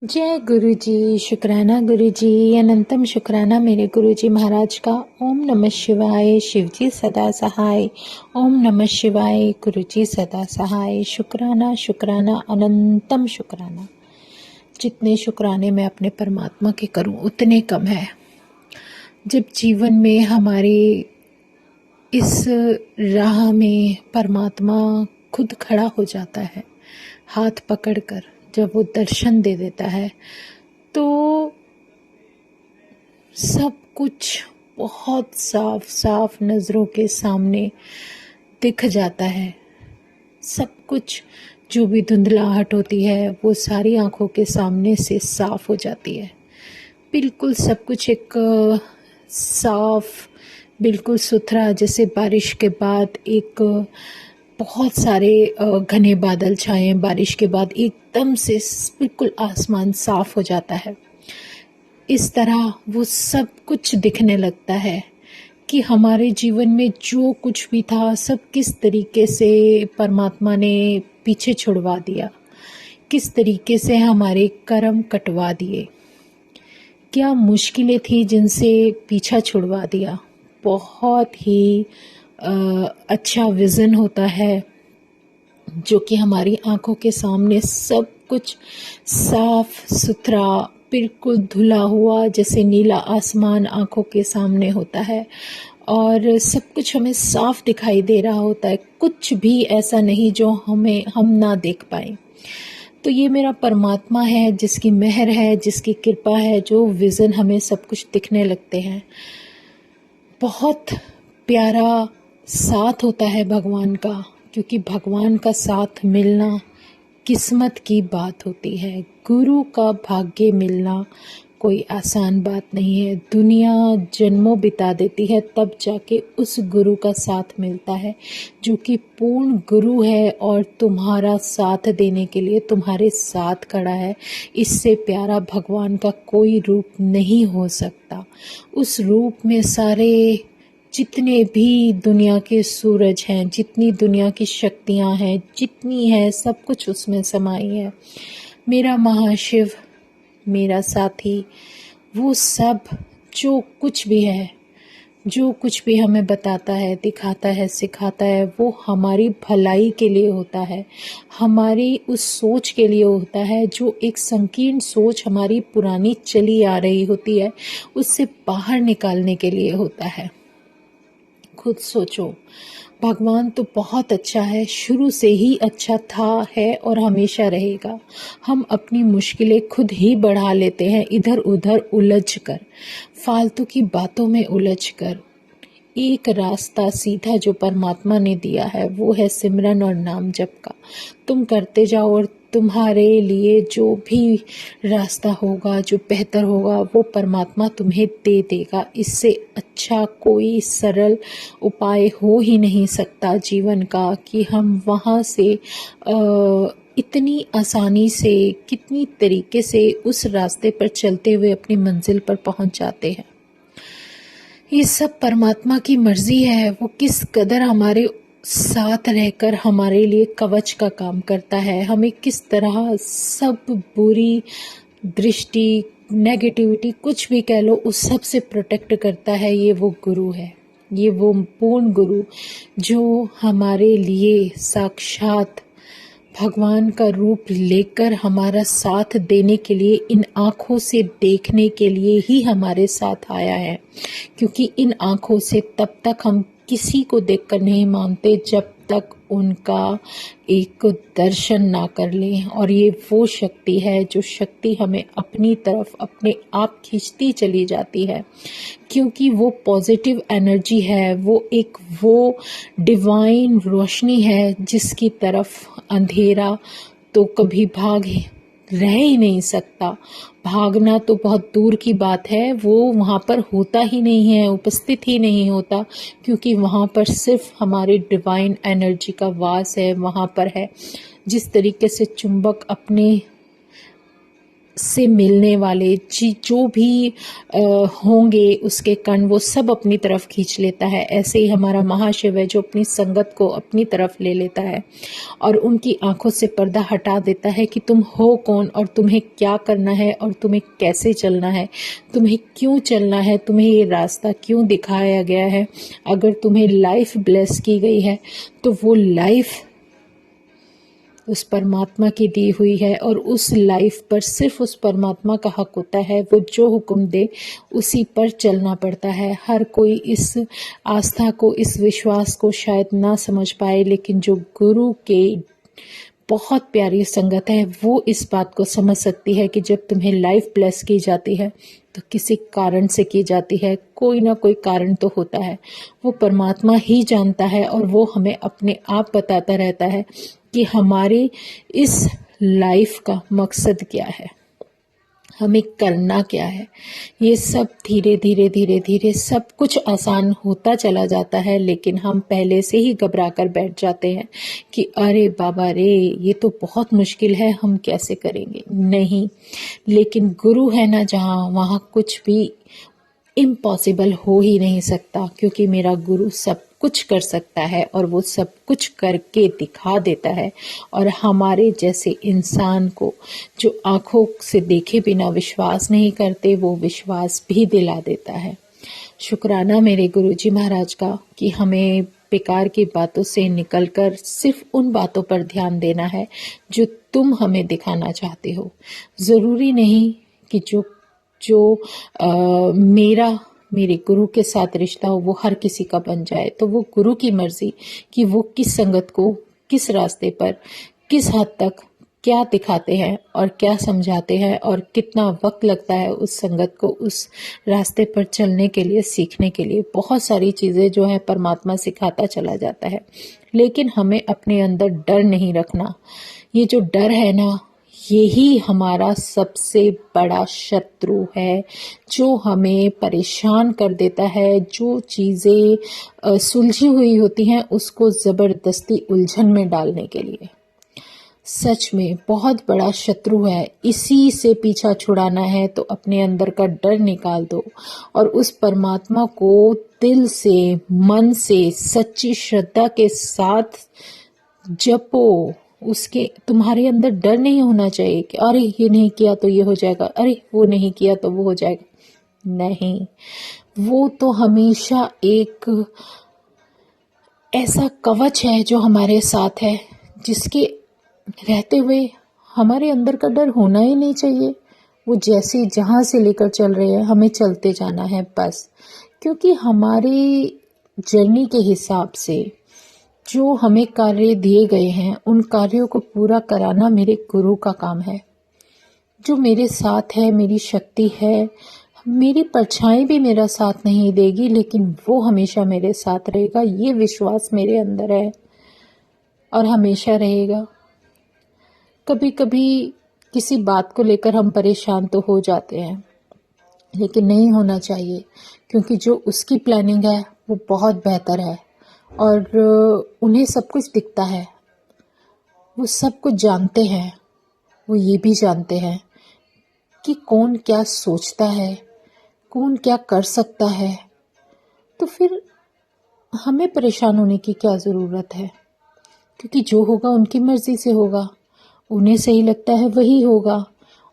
जय गुरु जी। शुक्राना गुरु जी। अनंतम शुक्राना मेरे गुरु जी महाराज का। ओम नमः शिवाय। शिव जी सदा सहाय। ओम नमः शिवाय। गुरु जी सदा सहाय। शुक्राना शुक्राना अनंतम शुक्राना। जितने शुक्राने मैं अपने परमात्मा के करूं उतने कम है। जब जीवन में हमारे इस राह में परमात्मा खुद खड़ा हो जाता है, हाथ पकड़कर जब वो दर्शन दे देता है, तो सब कुछ बहुत साफ साफ नज़रों के सामने दिख जाता है। सब कुछ जो भी धुंधलाहट होती है वो सारी आंखों के सामने से साफ हो जाती है। बिल्कुल सब कुछ एक साफ, बिल्कुल सुथरा, जैसे बारिश के बाद एक बहुत सारे घने बादल छाए, बारिश के बाद एकदम से बिल्कुल आसमान साफ हो जाता है। इस तरह वो सब कुछ दिखने लगता है कि हमारे जीवन में जो कुछ भी था सब किस तरीके से परमात्मा ने पीछे छुड़वा दिया, किस तरीके से हमारे कर्म कटवा दिए, क्या मुश्किलें थी जिनसे पीछा छुड़वा दिया। बहुत ही अच्छा विज़न होता है जो कि हमारी आंखों के सामने सब कुछ साफ सुथरा, बिल्कुल धुला हुआ, जैसे नीला आसमान आंखों के सामने होता है और सब कुछ हमें साफ दिखाई दे रहा होता है। कुछ भी ऐसा नहीं जो हम ना देख पाए। तो ये मेरा परमात्मा है, जिसकी मेहर है, जिसकी कृपा है, जो विज़न हमें सब कुछ दिखने लगते हैं। बहुत प्यारा साथ होता है भगवान का, क्योंकि भगवान का साथ मिलना किस्मत की बात होती है। गुरु का भाग्य मिलना कोई आसान बात नहीं है। दुनिया जन्मों बिता देती है तब जाके उस गुरु का साथ मिलता है जो कि पूर्ण गुरु है और तुम्हारा साथ देने के लिए तुम्हारे साथ खड़ा है। इससे प्यारा भगवान का कोई रूप नहीं हो सकता। उस रूप में सारे जितने भी दुनिया के सूरज हैं, जितनी दुनिया की शक्तियां हैं, जितनी है, सब कुछ उसमें समाई है। मेरा महाशिव, मेरा साथी, वो सब जो कुछ भी है, जो कुछ भी हमें बताता है, दिखाता है, सिखाता है, वो हमारी भलाई के लिए होता है, हमारी उस सोच के लिए होता है जो एक संकीर्ण सोच हमारी पुरानी चली आ रही होती है, उससे बाहर निकालने के लिए होता है। खुद सोचो, भगवान तो बहुत अच्छा है, शुरू से ही अच्छा था, है और हमेशा रहेगा। हम अपनी मुश्किलें खुद ही बढ़ा लेते हैं, इधर उधर उलझ कर, फालतू की बातों में उलझ कर। एक रास्ता सीधा जो परमात्मा ने दिया है वो है सिमरन और नाम जप का। तुम करते जाओ और तुम्हारे लिए जो भी रास्ता होगा, जो बेहतर होगा, वो परमात्मा तुम्हें दे देगा। इससे अच्छा कोई सरल उपाय हो ही नहीं सकता जीवन का कि हम वहाँ से इतनी आसानी से, कितनी तरीके से उस रास्ते पर चलते हुए अपनी मंजिल पर पहुँच जाते हैं। ये सब परमात्मा की मर्जी है, वो किस कदर हमारे साथ रहकर हमारे लिए कवच का काम करता है, हमें किस तरह सब बुरी दृष्टि, नेगेटिविटी, कुछ भी कह लो, उस सब से प्रोटेक्ट करता है। ये वो गुरु है, ये वो पूर्ण गुरु जो हमारे लिए साक्षात भगवान का रूप लेकर हमारा साथ देने के लिए, इन आँखों से देखने के लिए ही हमारे साथ आया है। क्योंकि इन आँखों से तब तक हम किसी को देखकर नहीं मानते जब तक उनका एक दर्शन ना कर लें। और ये वो शक्ति है जो शक्ति हमें अपनी तरफ अपने आप खींचती चली जाती है, क्योंकि वो पॉजिटिव एनर्जी है, वो डिवाइन रोशनी है जिसकी तरफ अंधेरा तो कभी भाग रह ही नहीं सकता। भागना तो बहुत दूर की बात है, वो वहाँ पर होता ही नहीं है, उपस्थित ही नहीं होता, क्योंकि वहाँ पर सिर्फ हमारी डिवाइन एनर्जी का वास है। वहाँ पर है जिस तरीके से चुंबक अपने से मिलने वाले जो भी होंगे उसके कण वो सब अपनी तरफ खींच लेता है। ऐसे ही हमारा महाशिव है जो अपनी संगत को अपनी तरफ ले लेता है और उनकी आंखों से पर्दा हटा देता है कि तुम हो कौन और तुम्हें क्या करना है और तुम्हें कैसे चलना है, तुम्हें क्यों चलना है, तुम्हें ये रास्ता क्यों दिखाया गया है। अगर तुम्हें लाइफ ब्लेस की गई है तो वो लाइफ उस परमात्मा की दी हुई है और उस लाइफ पर सिर्फ उस परमात्मा का हक होता है। वो जो हुक्म दे उसी पर चलना पड़ता है। हर कोई इस आस्था को, इस विश्वास को शायद ना समझ पाए, लेकिन जो गुरु के बहुत प्यारी संगत है वो इस बात को समझ सकती है कि जब तुम्हें लाइफ ब्लेस की जाती है तो किसी कारण से की जाती है। कोई ना कोई कारण तो होता है, वो परमात्मा ही जानता है और वो हमें अपने आप बताता रहता है कि हमारे इस लाइफ का मकसद क्या है, हमें करना क्या है। ये सब धीरे धीरे धीरे धीरे सब कुछ आसान होता चला जाता है, लेकिन हम पहले से ही घबरा कर बैठ जाते हैं कि अरे बाबा रे, ये तो बहुत मुश्किल है, हम कैसे करेंगे। नहीं, लेकिन गुरु है ना जहाँ, वहाँ कुछ भी इम्पॉसिबल हो ही नहीं सकता, क्योंकि मेरा गुरु सब कुछ कर सकता है और वो सब कुछ करके दिखा देता है। और हमारे जैसे इंसान को जो आंखों से देखे बिना विश्वास नहीं करते, वो विश्वास भी दिला देता है। शुक्राना मेरे गुरुजी महाराज का कि हमें बेकार की बातों से निकलकर सिर्फ उन बातों पर ध्यान देना है जो तुम हमें दिखाना चाहते हो। ज़रूरी नहीं कि मेरे गुरु के साथ रिश्ता हो वो हर किसी का बन जाए। तो वो गुरु की मर्जी कि वो किस संगत को, किस रास्ते पर, किस हद तक क्या दिखाते हैं और क्या समझाते हैं और कितना वक्त लगता है उस संगत को उस रास्ते पर चलने के लिए, सीखने के लिए। बहुत सारी चीज़ें जो है परमात्मा सिखाता चला जाता है, लेकिन हमें अपने अंदर डर नहीं रखना। ये जो डर है ना, यही हमारा सबसे बड़ा शत्रु है जो हमें परेशान कर देता है। जो चीज़ें सुलझी हुई होती हैं उसको ज़बरदस्ती उलझन में डालने के लिए सच में बहुत बड़ा शत्रु है। इसी से पीछा छुड़ाना है तो अपने अंदर का डर निकाल दो और उस परमात्मा को दिल से, मन से, सच्ची श्रद्धा के साथ जपो। उसके तुम्हारे अंदर डर नहीं होना चाहिए कि अरे ये नहीं किया तो ये हो जाएगा, अरे वो नहीं किया तो वो हो जाएगा। नहीं, वो तो हमेशा एक ऐसा कवच है जो हमारे साथ है, जिसके रहते हुए हमारे अंदर का डर होना ही नहीं चाहिए। वो जैसे जहाँ से लेकर चल रहे हैं हमें चलते जाना है बस, क्योंकि हमारी जर्नी के हिसाब से जो हमें कार्य दिए गए हैं उन कार्यों को पूरा कराना मेरे गुरु का काम है। जो मेरे साथ है, मेरी शक्ति है, मेरी परछाई भी मेरा साथ नहीं देगी, लेकिन वो हमेशा मेरे साथ रहेगा। ये विश्वास मेरे अंदर है और हमेशा रहेगा। कभी कभी किसी बात को लेकर हम परेशान तो हो जाते हैं, लेकिन नहीं होना चाहिए, क्योंकि जो उसकी प्लानिंग है वो बहुत बेहतर है और उन्हें सब कुछ दिखता है, वो सब कुछ जानते हैं। वो ये भी जानते हैं कि कौन क्या सोचता है, कौन क्या कर सकता है। तो फिर हमें परेशान होने की क्या ज़रूरत है, क्योंकि जो होगा उनकी मर्ज़ी से होगा। उन्हें सही लगता है वही होगा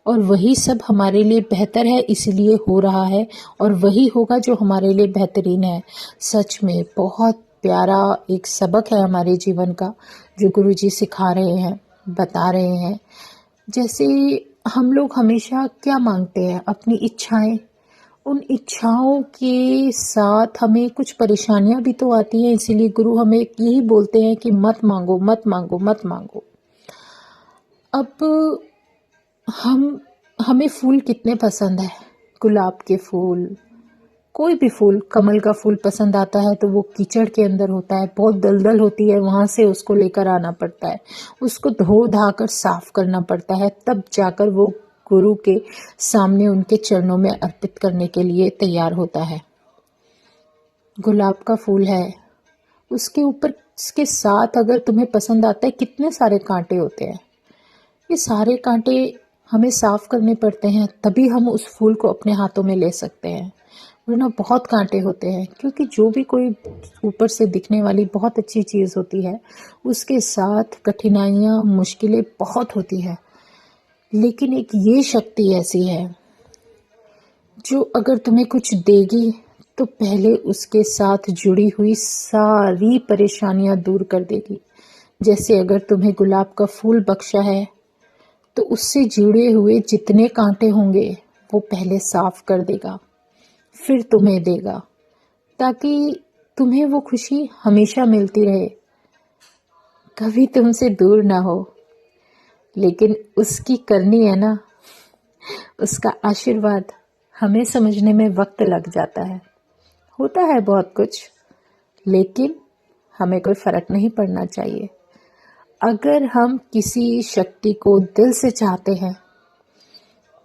और वही सब हमारे लिए बेहतर है, इसलिए हो रहा है और वही होगा जो हमारे लिए बेहतरीन है। सच में बहुत प्यारा एक सबक है हमारे जीवन का जो गुरुजी सिखा रहे हैं, बता रहे हैं। जैसे हम लोग हमेशा क्या मांगते हैं, अपनी इच्छाएं। उन इच्छाओं के साथ हमें कुछ परेशानियां भी तो आती हैं, इसीलिए गुरु हमें यही बोलते हैं कि मत मांगो, मत मांगो, मत मांगो। अब हमें फूल कितने पसंद है, गुलाब के फूल, कोई भी फूल, कमल का फूल पसंद आता है तो वो कीचड़ के अंदर होता है, बहुत दलदल होती है, वहां से उसको लेकर आना पड़ता है, उसको धो धा कर साफ करना पड़ता है, तब जाकर वो गुरु के सामने उनके चरणों में अर्पित करने के लिए तैयार होता है। गुलाब का फूल है, उसके ऊपर, इसके साथ अगर तुम्हें पसंद आता है, कितने सारे कांटे होते हैं। ये सारे कांटे हमें साफ करने पड़ते हैं, तभी हम उस फूल को अपने हाथों में ले सकते हैं, वरना बहुत कांटे होते हैं। क्योंकि जो भी कोई ऊपर से दिखने वाली बहुत अच्छी चीज़ होती है, उसके साथ कठिनाइयाँ, मुश्किलें बहुत होती है। लेकिन एक ये शक्ति ऐसी है जो अगर तुम्हें कुछ देगी तो पहले उसके साथ जुड़ी हुई सारी परेशानियां दूर कर देगी। जैसे अगर तुम्हें गुलाब का फूल बख्शा है तो उससे जुड़े हुए जितने कांटे होंगे वो पहले साफ कर देगा, फिर तुम्हें देगा, ताकि तुम्हें वो खुशी हमेशा मिलती रहे, कभी तुमसे दूर ना हो। लेकिन उसकी करनी है ना, उसका आशीर्वाद हमें समझने में वक्त लग जाता है। होता है बहुत कुछ, लेकिन हमें कोई फर्क नहीं पड़ना चाहिए। अगर हम किसी शक्ति को दिल से चाहते हैं,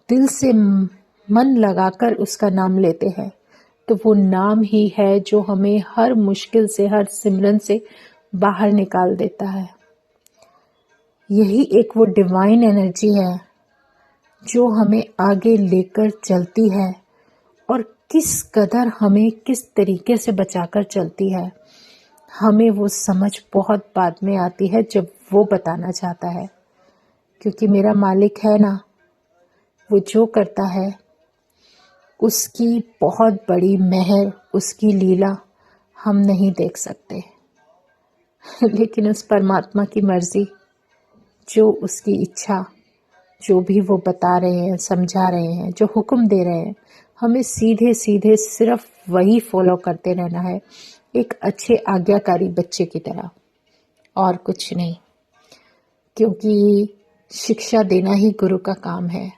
दिल से मन लगाकर उसका नाम लेते हैं, तो वो नाम ही है जो हमें हर मुश्किल से, हर सिमरन से बाहर निकाल देता है। यही एक वो डिवाइन एनर्जी है जो हमें आगे लेकर चलती है, और किस कदर हमें किस तरीके से बचाकर चलती है, हमें वो समझ बहुत बाद में आती है, जब वो बताना चाहता है। क्योंकि मेरा मालिक है ना, वो जो करता है उसकी बहुत बड़ी मेहर, उसकी लीला हम नहीं देख सकते। लेकिन उस परमात्मा की मर्जी, जो उसकी इच्छा, जो भी वो बता रहे हैं, समझा रहे हैं, जो हुक्म दे रहे हैं, हमें सीधे सीधे सिर्फ वही फॉलो करते रहना है, एक अच्छे आज्ञाकारी बच्चे की तरह, और कुछ नहीं। क्योंकि शिक्षा देना ही गुरु का काम है,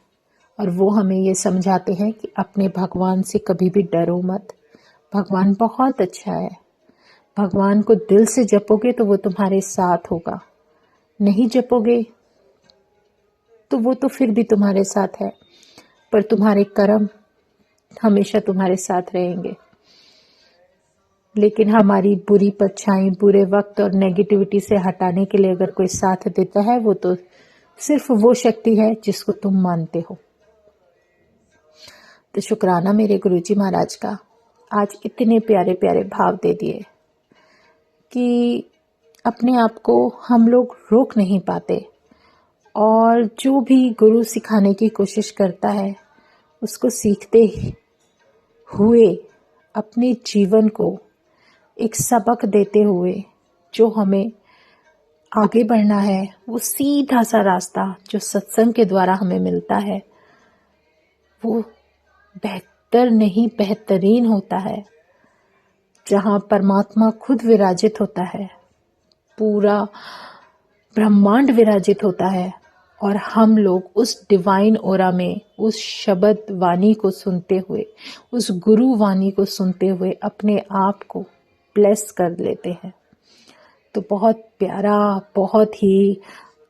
और वो हमें ये समझाते हैं कि अपने भगवान से कभी भी डरो मत। भगवान बहुत अच्छा है। भगवान को दिल से जपोगे तो वो तुम्हारे साथ होगा, नहीं जपोगे तो वो तो फिर भी तुम्हारे साथ है, पर तुम्हारे कर्म हमेशा तुम्हारे साथ रहेंगे। लेकिन हमारी बुरी परछाई, बुरे वक्त और नेगेटिविटी से हटाने के लिए अगर कोई साथ देता है, वो तो सिर्फ वो शक्ति है जिसको तुम मानते हो। तो शुक्राना मेरे गुरुजी महाराज का, आज इतने प्यारे प्यारे भाव दे दिए कि अपने आप को हम लोग रोक नहीं पाते, और जो भी गुरु सिखाने की कोशिश करता है उसको सीखते हुए अपने जीवन को एक सबक देते हुए जो हमें आगे बढ़ना है, वो सीधा सा रास्ता जो सत्संग के द्वारा हमें मिलता है, वो बेहतर नहीं बेहतरीन होता है। जहाँ परमात्मा खुद विराजित होता है, पूरा ब्रह्मांड विराजित होता है, और हम लोग उस डिवाइन ओरा में, उस शब्द वाणी को सुनते हुए, उस गुरु वाणी को सुनते हुए अपने आप को ब्लेस कर लेते हैं। तो बहुत प्यारा, बहुत ही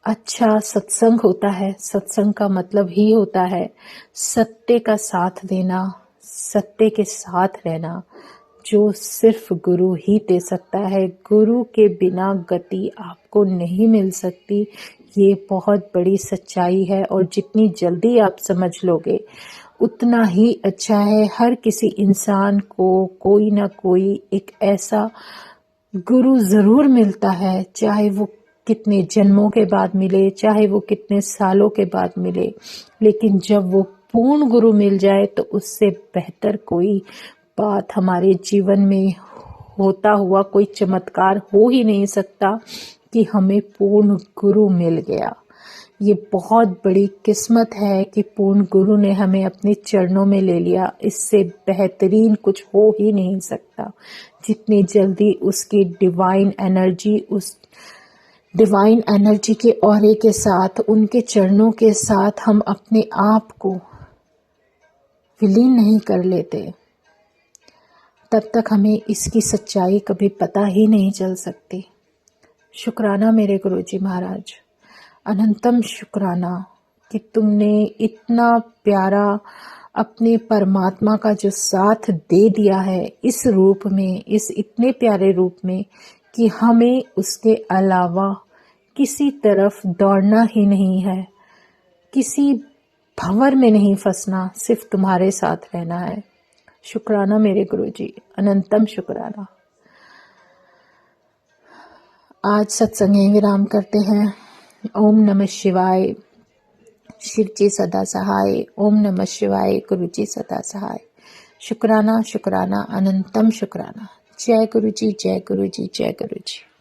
अच्छा सत्संग होता है। सत्संग का मतलब ही होता है सत्य का साथ देना, सत्य के साथ रहना, जो सिर्फ गुरु ही दे सकता है। गुरु के बिना गति आपको नहीं मिल सकती, ये बहुत बड़ी सच्चाई है, और जितनी जल्दी आप समझ लोगे उतना ही अच्छा है। हर किसी इंसान को कोई ना कोई एक ऐसा गुरु जरूर मिलता है, चाहे वो कितने जन्मों के बाद मिले, चाहे वो कितने सालों के बाद मिले, लेकिन जब वो पूर्ण गुरु मिल जाए तो उससे बेहतर कोई बात हमारे जीवन में होता हुआ कोई चमत्कार हो ही नहीं सकता कि हमें पूर्ण गुरु मिल गया। ये बहुत बड़ी किस्मत है कि पूर्ण गुरु ने हमें अपने चरणों में ले लिया। इससे बेहतरीन कुछ हो ही नहीं सकता। जितनी जल्दी उसकी डिवाइन एनर्जी, उस डिवाइन एनर्जी के ऑरे के साथ, उनके चरणों के साथ हम अपने आप को विलीन नहीं कर लेते, तब तक हमें इसकी सच्चाई कभी पता ही नहीं चल सकती। शुक्राना मेरे गुरुजी महाराज, अनंतम शुक्राना कि तुमने इतना प्यारा अपने परमात्मा का जो साथ दे दिया है इस रूप में, इस इतने प्यारे रूप में, कि हमें उसके अलावा किसी तरफ दौड़ना ही नहीं है, किसी भंवर में नहीं फंसना, सिर्फ तुम्हारे साथ रहना है। शुक्राना मेरे गुरुजी, अनंतम शुक्राना। आज सत्संग यहीं विराम करते हैं। ओम नमः शिवाय। शिव जी सदा सहाय। ओम नमः शिवाय। गुरु जी सदा सहाय। शुक्राना शुक्राना अनंतम शुक्राना। जय गुरु जी, जय गुरु जी, जय गुरु जी।